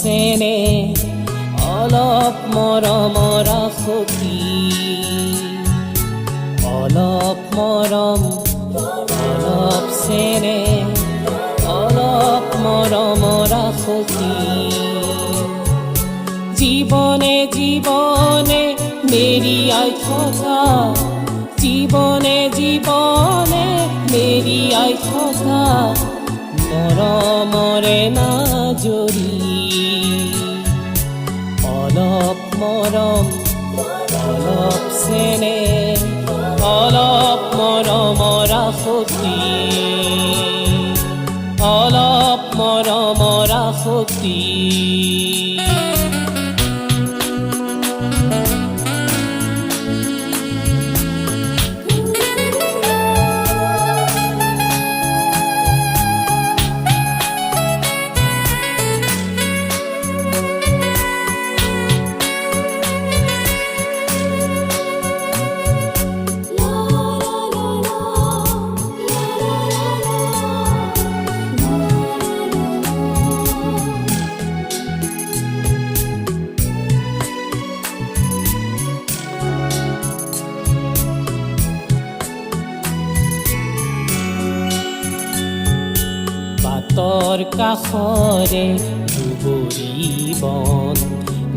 চেনে অলপ মৰমৰ সখী অলপ মৰম অলপ চেনে অলপ মৰমৰ সখী জীবনে জীবনে মেৰিয়াই থকা জীবনে জীবনে মেৰিয়াই থকা মৰমৰে নাজৰি অলপ মৰম অলপ চেনে অলপ মৰমৰ সখী অলপ মৰমৰ সখী বাটৰ কাষৰে দুবৰি বন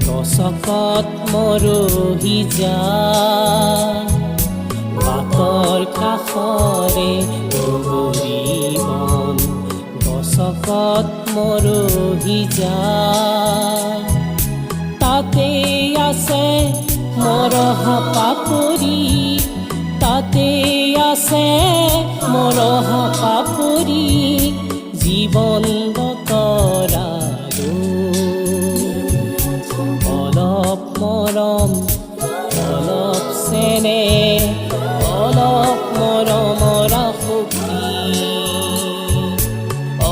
গছকত মৰহি যায় বাটৰ কাষৰে দুবৰি বন গছকত মৰহি যায় তাতে আছে মৰহা পাপৰি তাতে আছে মৰহা পাপৰি জীবন বতৰাৰো অলপ মৰম অলপ চেনে অলপ মৰমৰ সখী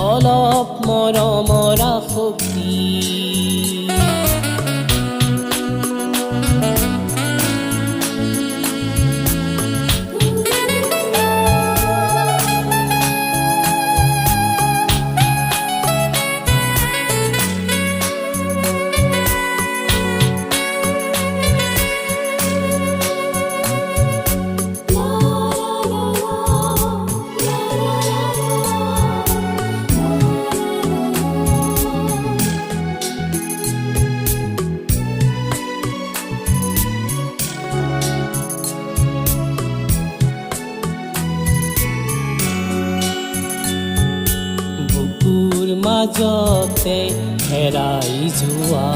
অলপ মৰমৰ সখী মাজতে হেৰাই যোৱা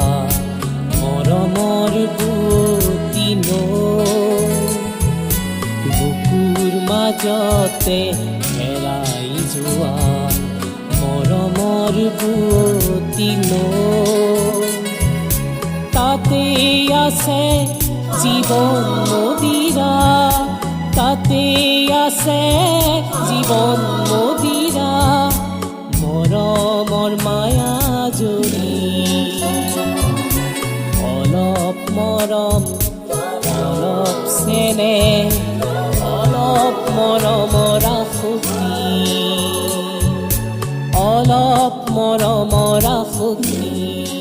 মৰমৰ বুটি বুকুৰ মাজতে হেৰাই যোৱা মৰমৰ বুটি তাতে আছে জীৱন মদিৰা তাতে আছে জীৱন মদিৰা মৰমৰ মায়া জৰি অলপ মৰম অলপ চেনে অলপ মৰমৰ সখী অলপ মৰমৰ সখী